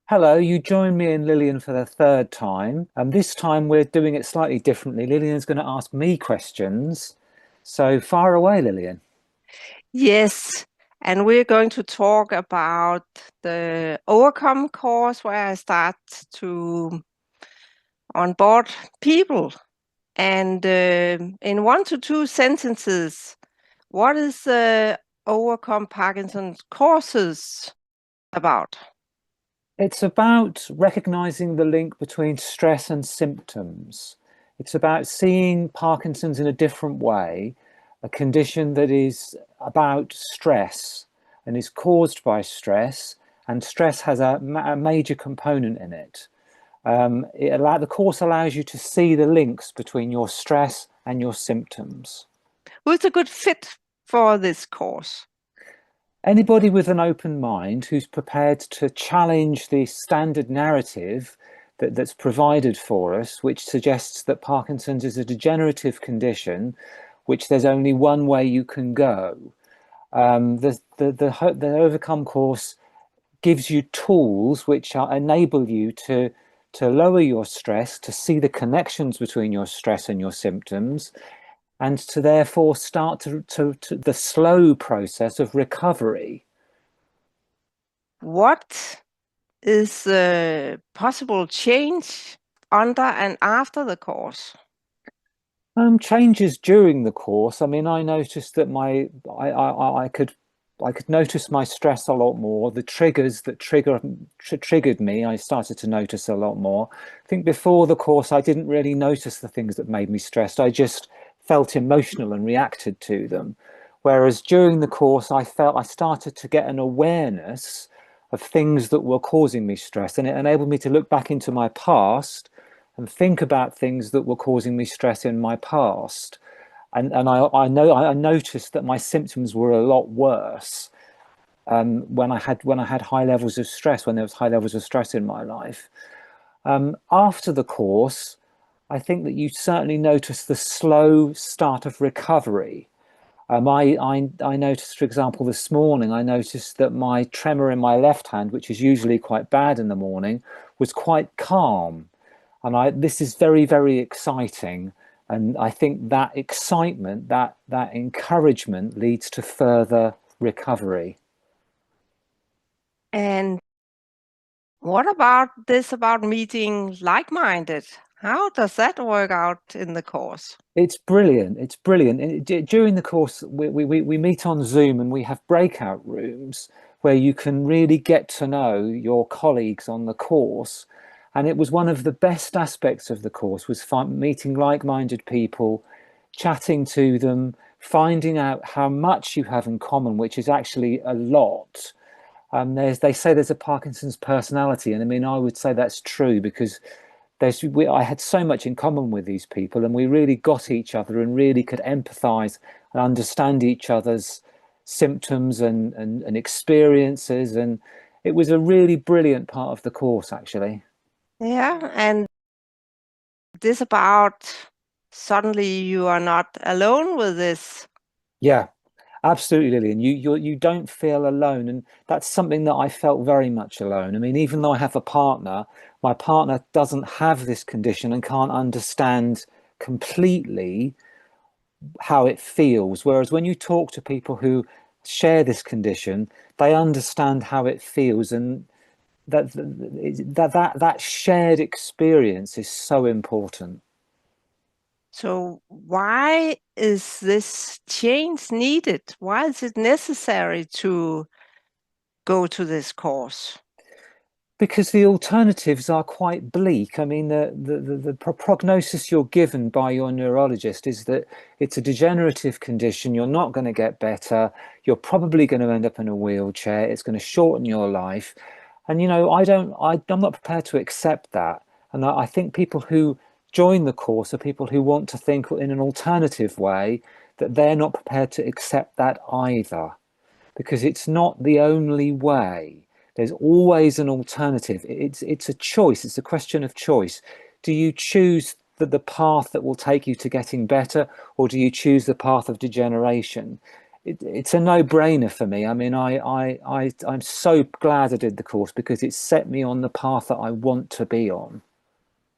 Hello, you join me and Lillian for the third time. And this time we're doing it slightly differently. Lillian's going to ask me questions. So fire away, Lillian. Yes, and we're going to talk about the Overcome course where I start to onboard people. And in 1 to 2 sentences, what is the Overcome Parkinson's courses about? It's about recognizing the link between stress and symptoms. It's about seeing Parkinson's in a different way, a condition that is about stress and is caused by stress, and stress has a major component in it. The course allows you to see the links between your stress and your symptoms. Who's a good fit for this course? Anybody with an open mind who's prepared to challenge the standard narrative that's provided for us, which suggests that Parkinson's is a degenerative condition, which there's only one way you can go. The Overcome course gives you tools which enable you to lower your stress, to see the connections between your stress and your symptoms, and to therefore start to the slow process of recovery. What is the possible change under and after the course? Changes during the course. I mean, I noticed that I could notice my stress a lot more. The triggers that triggered me, I started to notice a lot more. I think before the course, I didn't really notice the things that made me stressed. I just felt emotional and reacted to them. Whereas during the course, I started to get an awareness of things that were causing me stress, and it enabled me to look back into my past and think about things that were causing me stress in my past. And I noticed that my symptoms were a lot worse when I had high levels of stress, when there was high levels of stress in my life. After the course, I think that you certainly notice the slow start of recovery. I noticed, for example, this morning, I noticed that my tremor in my left hand, which is usually quite bad in the morning, was quite calm. And this is very, very exciting. And I think that excitement, that encouragement leads to further recovery. And what about this about meeting like-minded? How does that work out in the course? It's brilliant. It's brilliant. During the course, we meet on Zoom and we have breakout rooms where you can really get to know your colleagues on the course. And it was one of the best aspects of the course was meeting like-minded people, chatting to them, finding out how much you have in common, which is actually a lot. They say there's a Parkinson's personality, and I mean, I would say that's true because I had so much in common with these people, and we really got each other and really could empathize and understand each other's symptoms and experiences. And it was a really brilliant part of the course, actually. Yeah, and this about suddenly you are not alone with this. Yeah, absolutely, Lillian. You don't feel alone, and that's something that I felt very much alone. I mean, even though I have a partner, my partner doesn't have this condition and can't understand completely how it feels. Whereas when you talk to people who share this condition, they understand how it feels, and that shared experience is so important. So why is this change needed? Why is it necessary to go to this course? Because the alternatives are quite bleak. I mean, the prognosis you're given by your neurologist is that it's a degenerative condition. You're not going to get better. You're probably going to end up in a wheelchair. It's going to shorten your life. And, I'm not prepared to accept that. And I think people who join the course are people who want to think in an alternative way, that they're not prepared to accept that either, because it's not the only way. There's always an alternative. It's a choice. It's a question of choice. Do you choose the path that will take you to getting better, or do you choose the path of degeneration? it's a no-brainer for me. I mean, I'm so glad I did the course because it set me on the path that I want to be on.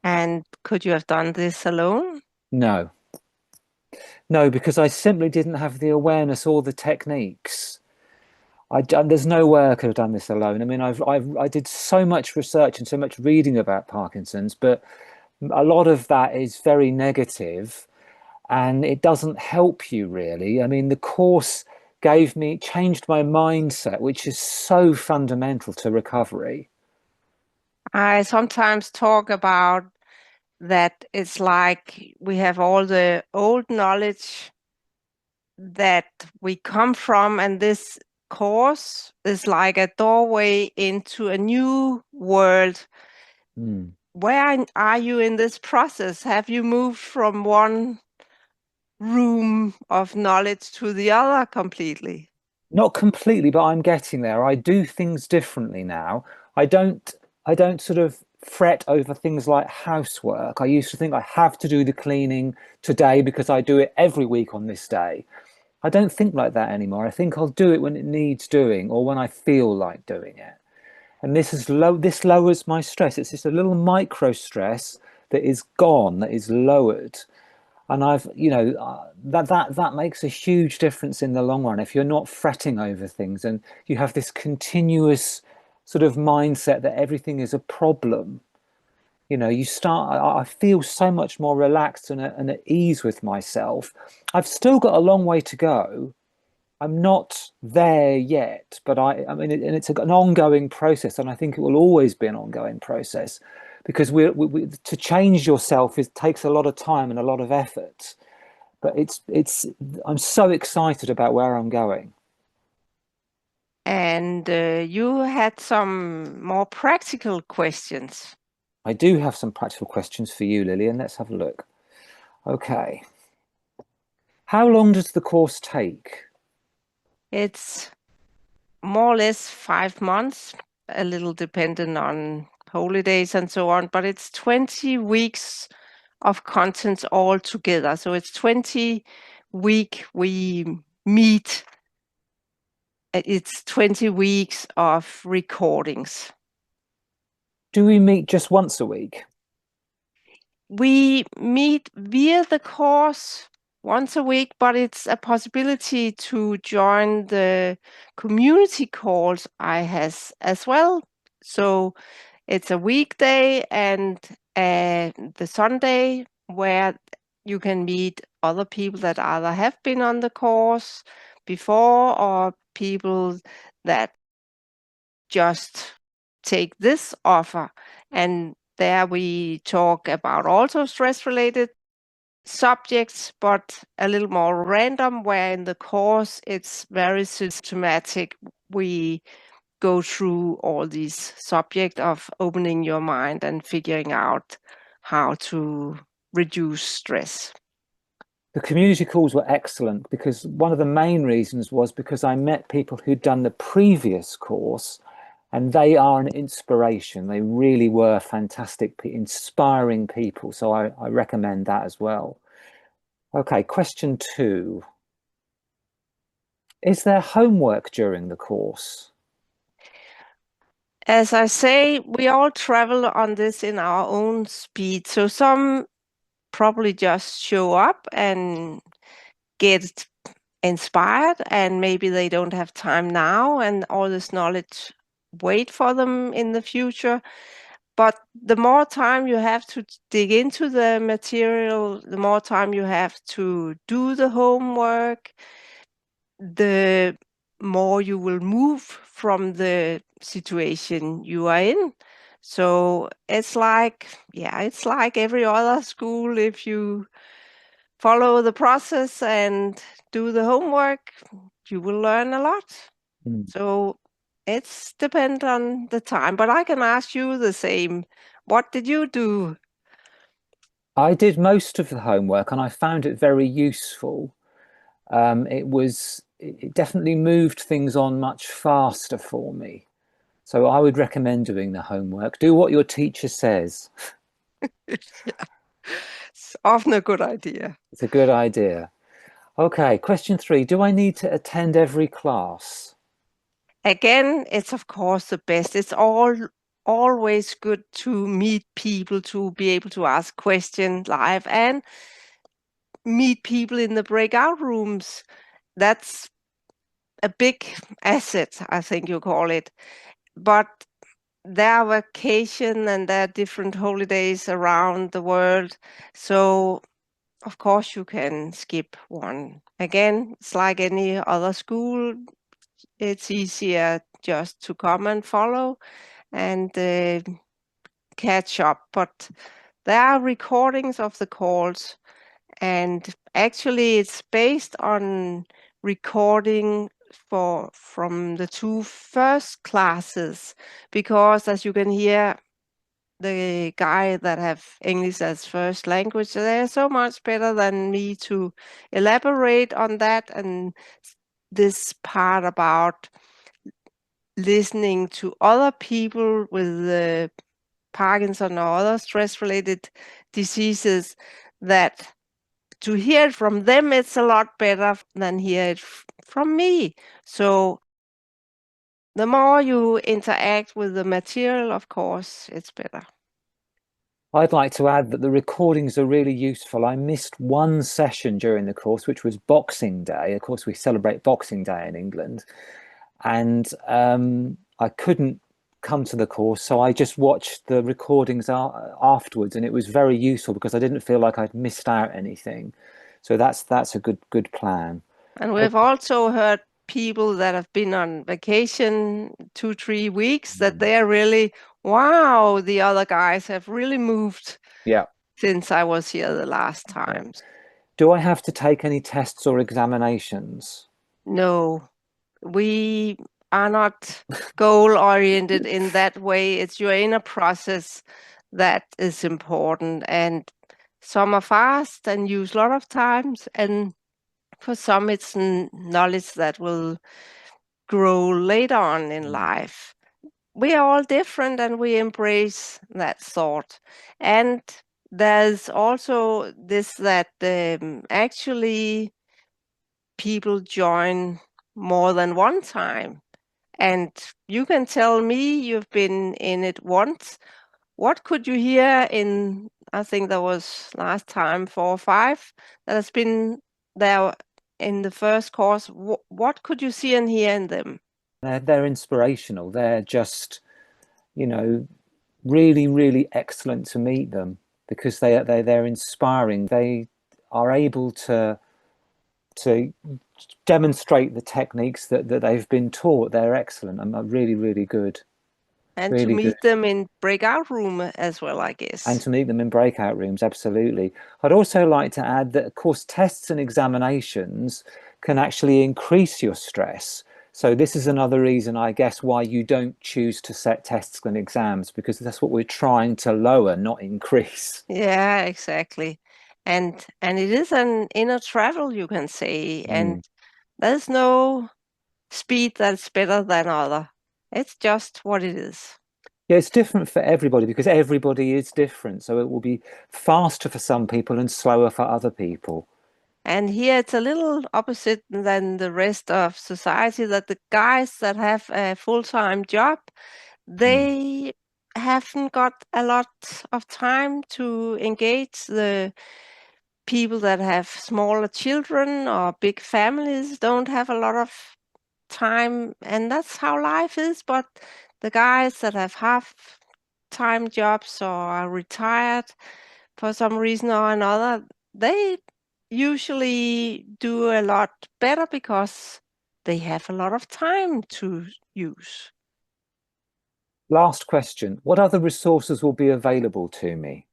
And could you have done this alone? No, no, because I simply didn't have the awareness or the techniques. There's no way I could have done this alone. I mean, I did so much research and so much reading about Parkinson's, but a lot of that is very negative and it doesn't help you really. I mean, the course changed my mindset, which is so fundamental to recovery. I sometimes talk about that it's like we have all the old knowledge that we come from, and this course is like a doorway into a new world. Mm. Where are you in this process? Have you moved from one room of knowledge to the other completely? Not completely, but I'm getting there. I do things differently now. I don't I don't sort of fret over things like housework. I used to think I have to do the cleaning today because I do it every week on this day. I don't think like that anymore. I think I'll do it when it needs doing or when I feel like doing it. And this lowers my stress. It's just a little micro stress that is gone, that is lowered. And that makes a huge difference in the long run if you're not fretting over things and you have this continuous sort of mindset that everything is a problem. I feel so much more relaxed and at ease with myself. I've still got a long way to go. I'm not there yet, but I mean, and it's an ongoing process, and I think it will always be an ongoing process, because to change yourself takes a lot of time and a lot of effort. But I'm so excited about where I'm going. And you had some more practical questions. I do have some practical questions for you, Lillian. Let's have a look. Okay. How long does the course take? It's more or less 5 months, a little dependent on holidays and so on, but it's 20 weeks of content all together. So it's 20 week we meet. It's 20 weeks of recordings. Do we meet just once a week? We meet via the course once a week, but it's a possibility to join the community calls I has as well. So it's a weekday and the Sunday where you can meet other people that either have been on the course before or people that just take this offer. And there we talk about also stress-related subjects, but a little more random, where in the course it's very systematic. We go through all these subjects of opening your mind and figuring out how to reduce stress. The community calls were excellent because one of the main reasons was because I met people who'd done the previous course and they are an inspiration. They really were fantastic, inspiring people. So I recommend that as well. Okay, question 2. Is there homework during the course? As I say, we all travel on this in our own speed. So some probably just show up and get inspired, and maybe they don't have time now and all this knowledge wait for them in the future. But the more time you have to dig into the material, the more time you have to do the homework, the more you will move from the situation you are in. So it's like, yeah, it's like every other school. If you follow the process and do the homework, you will learn a lot. Mm. So it's depend on the time. But I can ask you the same. What did you do? I did most of the homework and I found it very useful. It definitely moved things on much faster for me. So I would recommend doing the homework. Do what your teacher says. Yeah, it's often a good idea. It's a good idea. Okay, question 3. Do I need to attend every class? Again, it's of course the best. It's always good to meet people, to be able to ask questions live and meet people in the breakout rooms. That's a big asset, I think you call it. But there are vacation and there are different holidays around the world. So of course you can skip one. Again, it's like any other school. It's easier just to come and follow and catch up. But there are recordings of the calls, and actually it's based on recording from the 2 first classes, because as you can hear, the guy that have English as first language, they're so much better than me to elaborate on that, and this part about listening to other people with Parkinson or other stress-related diseases, that to hear it from them, it's a lot better than hear it from me. So the more you interact with the material, of course, it's better. I'd like to add that the recordings are really useful. I missed one session during the course, which was Boxing Day. Of course, we celebrate Boxing Day in England. And I couldn't come to the course, so I just watched the recordings afterwards, and it was very useful because I didn't feel like I'd missed out anything. So that's a good plan. And we've also heard people that have been on vacation 2, 3 weeks that they're really, wow, the other guys have really moved Yeah. since I was here the last Yeah. time. Do I have to take any tests or examinations? No, we are not goal-oriented in that way. It's you're in a process that is important, and some are fast and use a lot of times, and for some it's knowledge that will grow later on in life. We are all different and we embrace that thought. And there's also this that actually people join more than one time. And you can tell me you've been in it once. What could you hear in, I think that was last time 4 or 5 that has been there in the first course? What could you see and hear in them? They're inspirational. They're just, really excellent to meet them because they're inspiring. They are able to demonstrate the techniques that they've been taught. They're excellent and really good. And to Really good. meet them in breakout room as well, I And guess. to meet them in breakout rooms, absolutely. I'd also like to add that, of course, tests and examinations can actually increase your stress. So this is another reason, I guess, why you don't choose to set tests and exams, because that's what we're trying to lower, not increase. Yeah, exactly. And it is an inner travel, you can say, and Mm. there's no speed that's better than other. It's just what it is. Yeah, it's different for everybody because everybody is different. So it will be faster for some people and slower for other people. And here it's a little opposite than the rest of society, that the guys that have a full-time job, Mm. they haven't got a lot of time to engage the people that have smaller children or big families, don't have a lot of time, and that's how life is. But the guys that have half-time jobs or are retired for some reason or another, they usually do a lot better because they have a lot of time to use. Last question. What other resources will be available to me?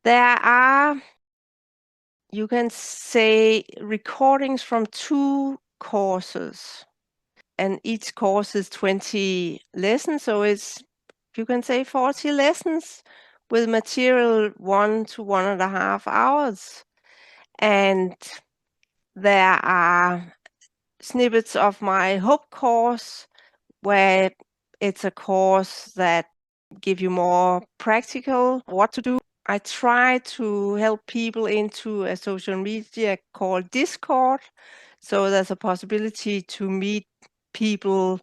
There are, you can say, recordings from 2 courses, and each course is 20 lessons, so it's, you can say, 40 lessons with material 1 to 1.5 hours. And there are snippets of my Hope course, where it's a course that give you more practical what to do. I try to help people into a social media called Discord. So there's a possibility to meet people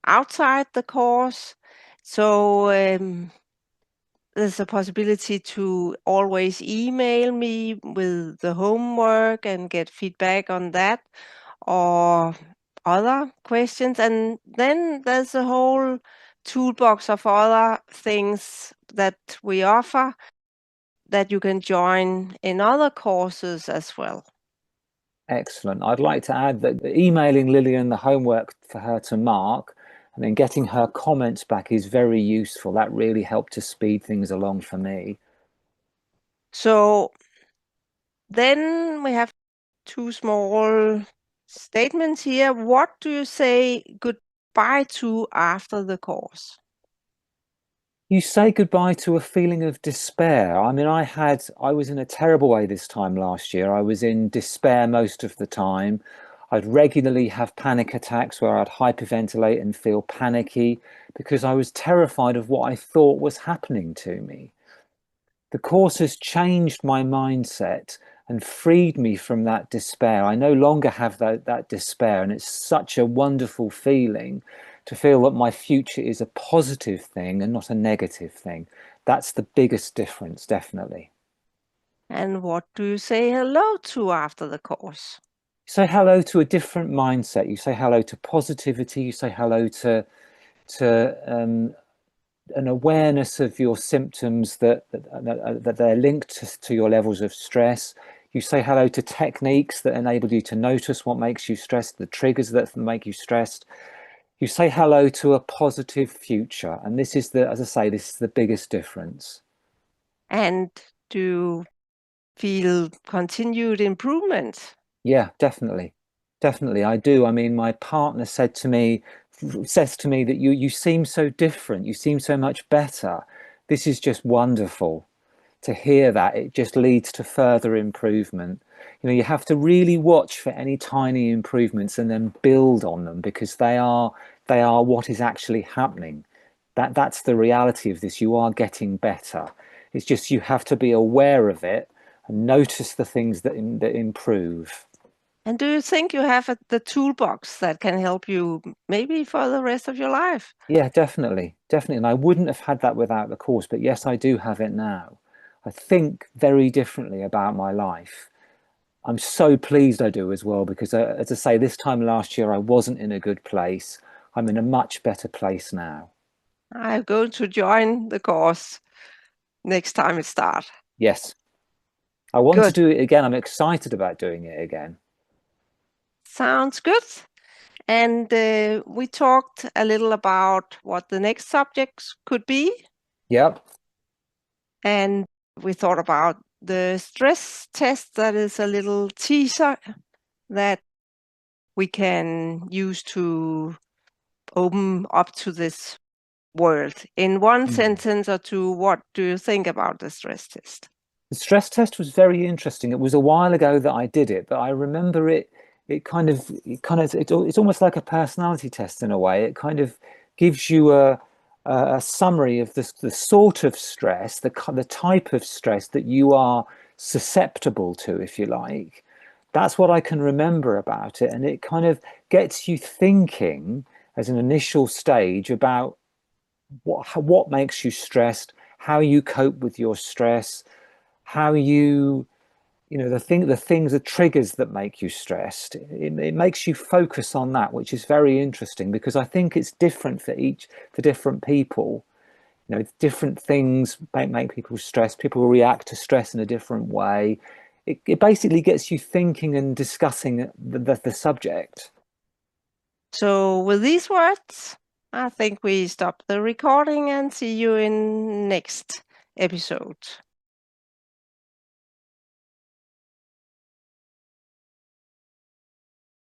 outside the course. So there's a possibility to always email me with the homework and get feedback on that or other questions. And then there's a whole toolbox of other things that we offer that you can join in other courses as well. Excellent. I'd like to add that emailing Lillian the homework for her to mark and then getting her comments back is very useful. That really helped to speed things along for me. So then we have two small statements here. What do you say goodbye to after the course? You say goodbye to a feeling of despair. I mean, I was in a terrible way this time last year. I was in despair most of the time. I'd regularly have panic attacks where I'd hyperventilate and feel panicky because I was terrified of what I thought was happening to me. The course has changed my mindset and freed me from that despair. I no longer have that despair, and it's such a wonderful feeling to feel that my future is a positive thing and not a negative thing. That's the biggest difference, definitely. And what do you say hello to after the course? You say hello to a different mindset. You say hello to positivity. You say hello to an awareness of your symptoms that they're linked to your levels of stress. You say hello to techniques that enable you to notice what makes you stressed, the triggers that make you stressed. You say hello to a positive future. And this is as I say, this is the biggest difference. And do you feel continued improvement? Yeah, definitely. Definitely, I do. I mean, my partner says to me that you seem so different. You seem so much better. This is just wonderful to hear that. It just leads to further improvement. You know, you have to really watch for any tiny improvements and then build on them because they are what is actually happening. That's the reality of this. You are getting better. It's just you have to be aware of it and notice the things that improve. And do you think you have the toolbox that can help you maybe for the rest of your life? Yeah, definitely, definitely. And I wouldn't have had that without the course, but yes, I do have it now. I think very differently about my life. I'm so pleased I do as well, because as I say, this time last year, I wasn't in a good place. I'm in a much better place now. I'm going to join the course next time it starts. Yes, I want to Good. do it again. I'm excited about doing it again. Sounds good. And we talked a little about what the next subjects could be. Yep. And we thought about the stress test, that is a little teaser that we can use to open up to this world. In one Mm. sentence or two, what do you think about the stress test? The stress test was very interesting. It was a while ago that I did it, but I remember it. It's almost like a personality test in a way. It kind of gives you a summary of the sort of stress, the type of stress that you are susceptible to, if you like. That's what I can remember about it, and it kind of gets you thinking as an initial stage about what makes you stressed, how you cope with your stress, how the triggers that make you stressed. It makes you focus on that, which is very interesting because I think it's different for different people. You know, different things make people stressed. People react to stress in a different way. It basically gets you thinking and discussing the subject. So with these words, I think we stop the recording and see you in next episode.